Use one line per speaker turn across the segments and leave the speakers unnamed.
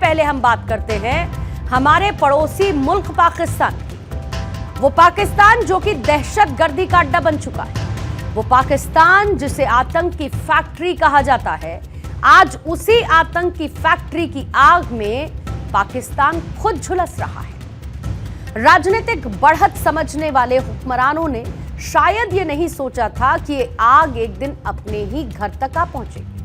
पहले हम बात करते हैं हमारे पड़ोसी मुल्क पाकिस्तान की। वो पाकिस्तान जो कि दहशतगर्दी का अड्डा बन चुका है, वो पाकिस्तान जिसे आतंक की फैक्ट्री कहा जाता है, आज उसी आतंक की फैक्ट्री की आग में पाकिस्तान खुद झुलस रहा है। राजनीतिक बढ़त समझने वाले हुक्मरानों ने शायद ये नहीं सोचा था कि ये आग एक दिन अपने ही घर तक आ पहुंचेगी।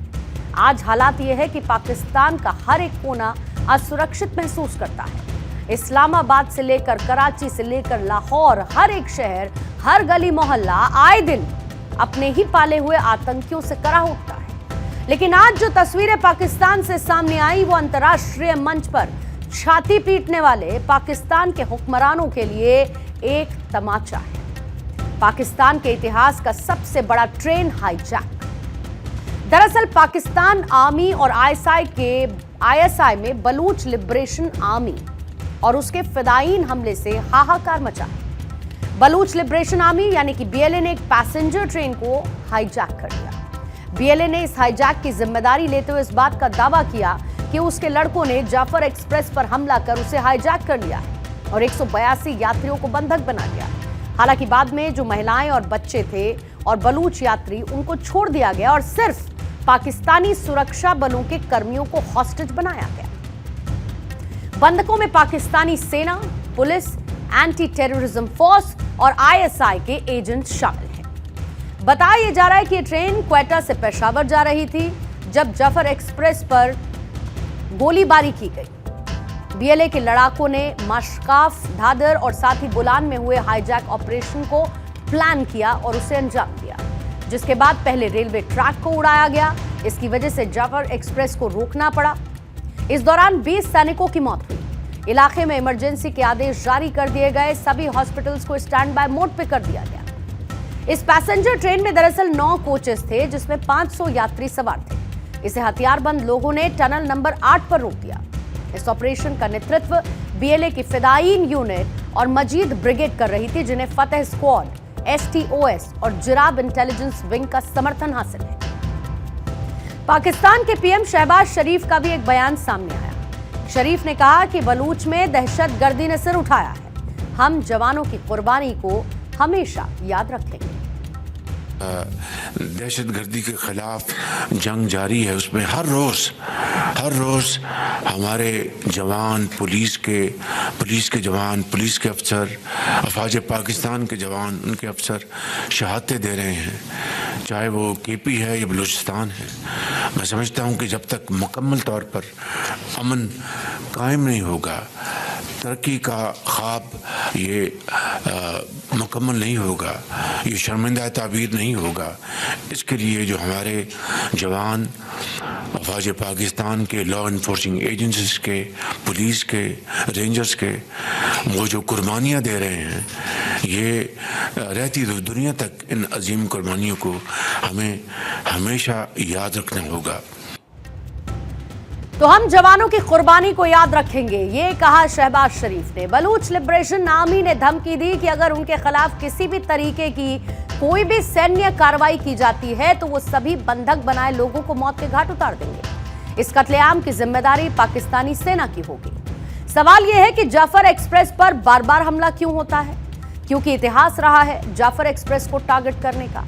आज हालात ये है कि पाकिस्तान का हर एक कोना असुरक्षित महसूस करता है। इस्लामाबाद से लेकर कराची से लेकर लाहौर, हर एक शहर, हर गली मोहल्ला आए दिन अपने ही पाले हुए आतंकियों से करा उठता है। लेकिन आज जो तस्वीरें पाकिस्तान से सामने आई वो अंतर्राष्ट्रीय मंच पर छाती पीटने वाले पाकिस्तान के हुक्मरानों के लिए एक तमाचा है। पाकिस्तान के इतिहास का सबसे बड़ा ट्रेन हाईजैक। दरअसल पाकिस्तान आर्मी और आईएसआई में बलूच लिबरेशन आर्मी और उसके फिदायीन हमले से हाहाकार मचा है। बलूच लिबरेशन आर्मी यानी कि बीएलए ने एक पैसेंजर ट्रेन को हाईजैक कर दिया। बीएलए ने इस हाईजैक की जिम्मेदारी लेते हुए इस बात का दावा किया कि उसके लड़कों ने जाफर एक्सप्रेस पर हमला कर उसे हाईजैक कर लिया है और 182 यात्रियों को बंधक बना लिया। हालांकि बाद में जो महिलाएं और बच्चे थे और बलूच यात्री, उनको छोड़ दिया गया और सिर्फ पाकिस्तानी सुरक्षा बलों के कर्मियों को हॉस्टेज बनाया गया। बंधकों में पाकिस्तानी सेना, पुलिस, एंटी टेररिज्म फोर्स और आईएसआई के एजेंट शामिल हैं। बताया जा रहा है कि ये ट्रेन क्वेटा से पेशावर जा रही थी जब जाफर एक्सप्रेस पर गोलीबारी की गई। बीएलए के लड़ाकों ने माशकाफ, धादर और साथ ही बुलान में हुए हाईजैक ऑपरेशन को प्लान किया और उसे अंजाम दिया, जिसके बाद पहले रेलवे ट्रैक को उड़ाया गया। इसकी वजह से जाफर एक्सप्रेस को रोकना पड़ा। इस दौरान 20 सैनिकों की मौत हुई। इलाके में इमरजेंसी के आदेश जारी कर दिए गए। सभी हॉस्पिटल्स को स्टैंड बाय मोड पे कर दिया गया। इस पैसेंजर ट्रेन में दरअसल 9 कोचेस थे जिसमें 500 यात्री सवार थे। इसे हथियारबंद लोगों ने टनल नंबर 8 पर रोक दिया। इस ऑपरेशन का नेतृत्व बीएलए की फिदायीन यूनिट और मजीद ब्रिगेड कर रही थी, जिन्हें फतेह स्क्वाड, एसटीओएस और जिराब इंटेलिजेंस विंग का समर्थन हासिल है। पाकिस्तान के पीएम शहबाज शरीफ का भी एक बयान सामने आया। शरीफ ने कहा कि बलूच में दहशतगर्दी ने सिर उठाया है। हम जवानों की कुर्बानी को हमेशा याद रखेंगे।
दहशतगर्दी के खिलाफ जंग जारी है। उसमें हर रोज हमारे जवान, पुलिस के जवान, पुलिस के अफसर, अफवाज पाकिस्तान के जवान, उनके अफसर शहादतें दे रहे हैं, चाहे वो केपी है या बलूचिस्तान है। मैं समझता हूँ कि जब तक मुकम्मल तौर पर अमन कायम नहीं होगा, तरक्की का ख्वाब ये मुकम्मल नहीं होगा, ये शर्मिंदा ताबीर नहीं होगा। इसके लिए जो हमारे जवान, अफवाज पाकिस्तान के, लॉ इन्फोर्सिंग एजेंसीज के, पुलिस के, रेंजर्स के, वो जो कुर्बानियाँ दे रहे हैं, ये रहती दुनिया तक इन अजीम कुर्बानियों को हमें हमेशा याद रखना होगा।
तो हम जवानों की कुर्बानी को याद रखेंगे, ये कहा शहबाज शरीफ ने। बलूच लिबरेशन आर्मी ने धमकी दी कि अगर उनके खिलाफ किसी भी तरीके की कोई भी सैन्य कार्रवाई की जाती है तो वो सभी बंधक बनाए लोगों को मौत के घाट उतार देंगे। इस कत्लेआम की जिम्मेदारी पाकिस्तानी सेना की होगी। सवाल यह है कि जाफर एक्सप्रेस पर बार बार हमला क्यों होता है, क्योंकि इतिहास रहा है जाफर एक्सप्रेस को टारगेट करने का।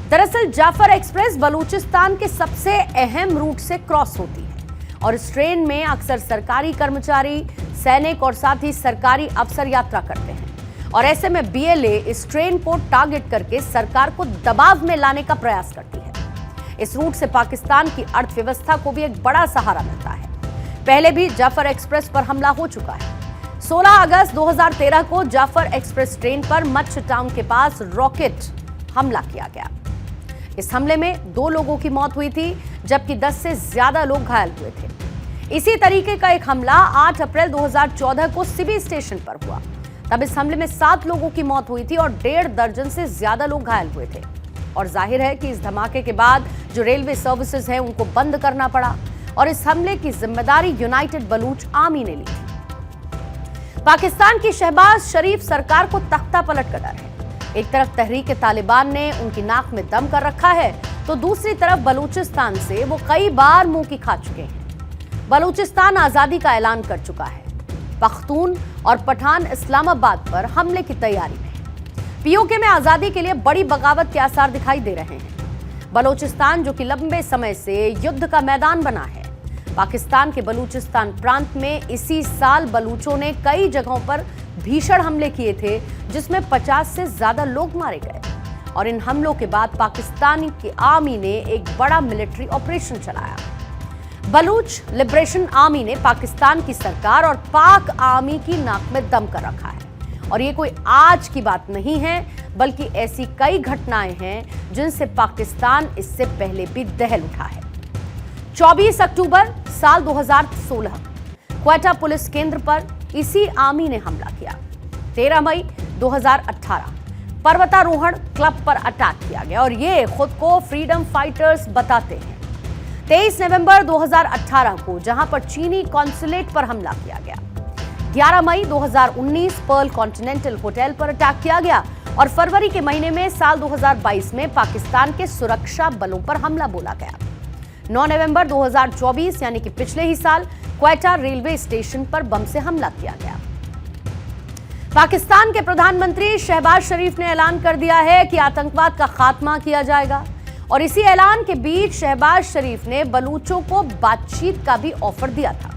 दरअसल जाफर एक्सप्रेस बलूचिस्तान के सबसे अहम रूट से क्रॉस होती है और इस ट्रेन में अक्सर सरकारी कर्मचारी, सैनिक और साथ ही सरकारी अफसर यात्रा करते हैं और ऐसे में बीएलए इस ट्रेन को टारगेट करके सरकार को दबाव में लाने का प्रयास करती है। इस रूट से पाकिस्तान की अर्थव्यवस्था को भी एक बड़ा सहारा मिलता है। पहले भी जाफर एक्सप्रेस पर हमला हो चुका है। 16 अगस्त 2013 को जाफर एक्सप्रेस ट्रेन पर मच्छ टाउन के पास रॉकेट हमला किया गया। इस हमले में 2 लोगों की मौत हुई थी जबकि 10 से ज्यादा लोग घायल हुए थे। इसी तरीके का एक हमला 8 अप्रैल 2014 को सिबी स्टेशन पर हुआ। तब इस हमले में 7 लोगों की मौत हुई थी और 1.5 दर्जन से ज्यादा लोग घायल हुए थे। और जाहिर है कि इस धमाके के बाद जो रेलवे सर्विसेज हैं उनको बंद करना पड़ा और इस हमले की जिम्मेदारी यूनाइटेड बलूच आर्मी ने ली थी। पाकिस्तान की शहबाज शरीफ सरकार को तख्ता पलट कर डर है। एक तरफ तहरीक तालिबान ने उनकी नाक में दम कर रखा है तो दूसरी तरफ बलूचिस्तान से वो कई बार मुंह की खा चुके हैं। बलूचिस्तान आजादी का ऐलान कर चुका है। पख्तून और पठान इस्लामाबाद पर हमले की तैयारी में है। पीओके में आजादी के लिए बड़ी बगावत के आसार दिखाई दे रहे हैं। बलूचिस्तान जो कि लंबे समय से युद्ध का मैदान बना है। पाकिस्तान के बलूचिस्तान प्रांत में इसी साल बलूचों ने कई जगहों पर भीषण हमले किए थे, जिसमें 50 से ज्यादा लोग मारे गए। और इन हमलों के बाद पाकिस्तानी की आर्मी ने एक बड़ा मिलिट्री ऑपरेशन चलाया। बलूच लिबरेशन आर्मी ने पाकिस्तान की सरकार और पाक आर्मी की नाक में दम कर रखा है। और ये कोई आज की बात नहीं है, बल्कि ऐसी कई घटनाएं हैं जिनसे पाकिस्तान इससे पहले भी दहल उठा है। 24 अक्टूबर साल 2016 क्वेटा पुलिस केंद्र पर इसी आर्मी ने हमला किया। 13 मई 2018 पर्वतारोहण क्लब पर अटैक किया गया और ये खुद को फ्रीडम फाइटर्स बताते हैं। 23 नवंबर 2018 को जहां पर चीनी कॉन्सुलेट पर हमला किया गया। 11 मई 2019 पर्ल कॉन्टिनेंटल होटल पर अटैक किया गया और फरवरी के महीने में साल 2022 में पाकिस्तान के सुरक्षा बलों पर हमला बोला गया। 9 नवंबर 2024 यानी कि पिछले ही साल क्वेटा रेलवे स्टेशन पर बम से हमला किया गया। पाकिस्तान के प्रधानमंत्री शहबाज शरीफ ने ऐलान कर दिया है कि आतंकवाद का खात्मा किया जाएगा और इसी ऐलान के बीच शहबाज शरीफ ने बलूचों को बातचीत का भी ऑफर दिया था,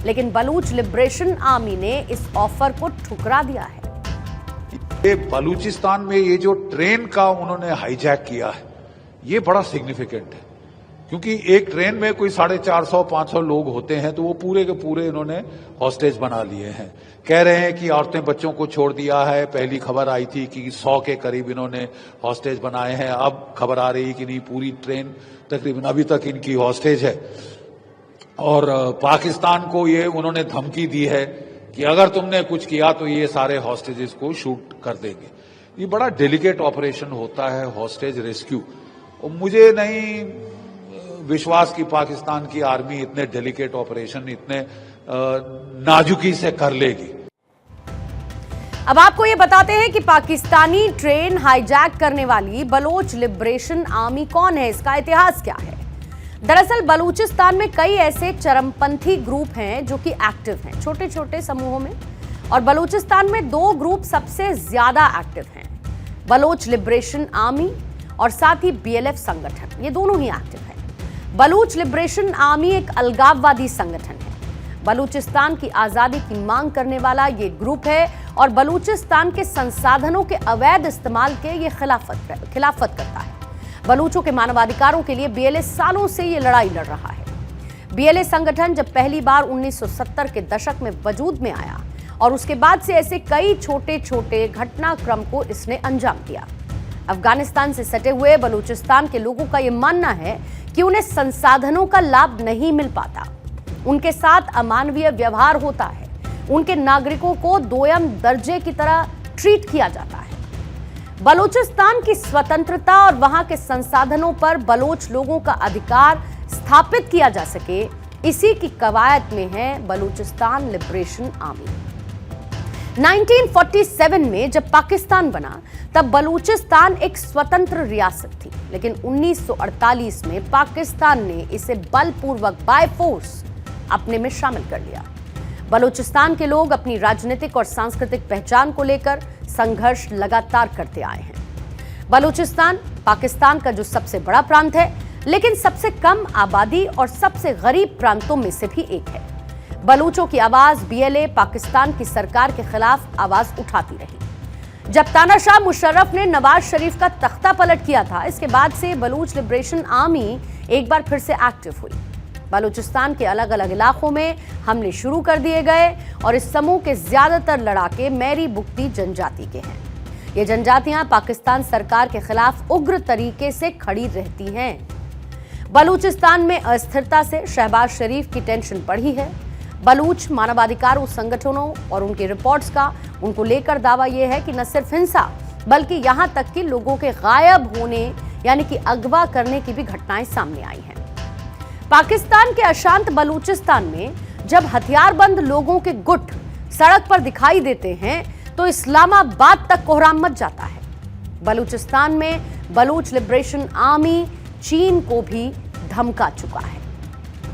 लेकिन बलूच लिबरेशन आर्मी ने इस ऑफर को ठुकरा दिया है।
ये बलूचिस्तान में ये जो ट्रेन का उन्होंने हाईजैक किया है, ये बड़ा सिग्निफिकेंट है, क्योंकि एक ट्रेन में कोई 450-500 लोग होते हैं, तो वो पूरे के पूरे इन्होंने हॉस्टेज बना लिए हैं। कह रहे हैं कि औरतें बच्चों को छोड़ दिया है। पहली खबर आई थी कि 100 के करीब इन्होंने हॉस्टेज बनाए हैं। अब खबर आ रही है कि नहीं, पूरी ट्रेन तकरीबन अभी तक इनकी हॉस्टेज है। और पाकिस्तान को ये उन्होंने धमकी दी है कि अगर तुमने कुछ किया तो ये सारे हॉस्टेजेस को शूट कर देंगे। ये बड़ा डेलिकेट ऑपरेशन होता है हॉस्टेज रेस्क्यू, और मुझे नहीं विश्वास कि पाकिस्तान की आर्मी इतने डेलिकेट ऑपरेशन इतने नाजुकी से कर लेगी।
अब आपको ये बताते हैं कि पाकिस्तानी ट्रेन हाईजैक करने वाली बलोच लिबरेशन आर्मी कौन है, इसका इतिहास क्या है। दरअसल बलूचिस्तान में कई ऐसे चरमपंथी ग्रुप हैं जो कि एक्टिव हैं छोटे छोटे समूहों में, और बलूचिस्तान में 2 ग्रुप सबसे ज्यादा एक्टिव हैं, बलोच लिबरेशन आर्मी और साथ ही BLF संगठन। ये दोनों ही एक्टिव हैं। बलूच लिबरेशन आर्मी एक अलगाववादी संगठन है। बलूचिस्तान की आजादी की मांग करने वाला ये ग्रुप है और बलूचिस्तान के संसाधनों के अवैध इस्तेमाल के ये खिलाफत करता है। बलूचों के मानवाधिकारों के लिए BLA सालों से ये लड़ाई लड़ रहा है। BLA संगठन जब पहली बार 1970 के दशक में वजूद में आया और उसके बाद से ऐसे कई छोटे छोटे घटनाक्रम को इसने अंजाम दिया। अफगानिस्तान से सटे हुए बलूचिस्तान के लोगों का यह मानना है कि उन्हें संसाधनों का लाभ नहीं मिल पाता, उनके साथ अमानवीय व्यवहार होता है, उनके नागरिकों को दोयम दर्जे की तरह ट्रीट किया जाता है। बलूचिस्तान की स्वतंत्रता और वहां के संसाधनों पर बलोच लोगों का अधिकार स्थापित किया जा सके, इसी की कवायद में है बलूचिस्तान लिबरेशन आर्मी। 1947 में जब पाकिस्तान बना तब बलूचिस्तान एक स्वतंत्र रियासत थी, लेकिन 1948 में पाकिस्तान ने इसे बलपूर्वक बाय फोर्स अपने में शामिल कर लिया। बलूचिस्तान के लोग अपनी राजनीतिक और सांस्कृतिक पहचान को लेकर संघर्ष लगातार करते आए हैं। बलूचिस्तान पाकिस्तान का जो सबसे बड़ा प्रांत है, लेकिन सबसे कम आबादी और सबसे गरीब प्रांतों में से भी एक है। बलूचों की आवाज BLA पाकिस्तान की सरकार के खिलाफ आवाज उठाती रही। जब तानाशाह मुशर्रफ ने नवाज शरीफ का तख्ता पलट किया था, इसके बाद से बलूच लिबरेशन आर्मी एक बार फिर से एक्टिव हुई। बलूचिस्तान के अलग अलग इलाकों में हमले शुरू कर दिए गए और इस समूह के ज्यादातर लड़ाके मैरी बुगटी जनजाति के हैं। ये जनजातियां पाकिस्तान सरकार के खिलाफ उग्र तरीके से खड़ी रहती हैं। बलूचिस्तान में अस्थिरता से शहबाज शरीफ की टेंशन बढ़ी है। बलूच मानवाधिकार संगठनों और उनकी रिपोर्ट्स का उनको लेकर दावा यह है कि न सिर्फ हिंसा, बल्कि यहां तक कि लोगों के गायब होने यानी कि अगवा करने की भी घटनाएं सामने आई हैं। पाकिस्तान के अशांत बलूचिस्तान में जब हथियारबंद लोगों के गुट सड़क पर दिखाई देते हैं तो इस्लामाबाद तक कोहराम मच जाता है। बलूचिस्तान में बलूच लिबरेशन आर्मी चीन को भी धमका चुका है।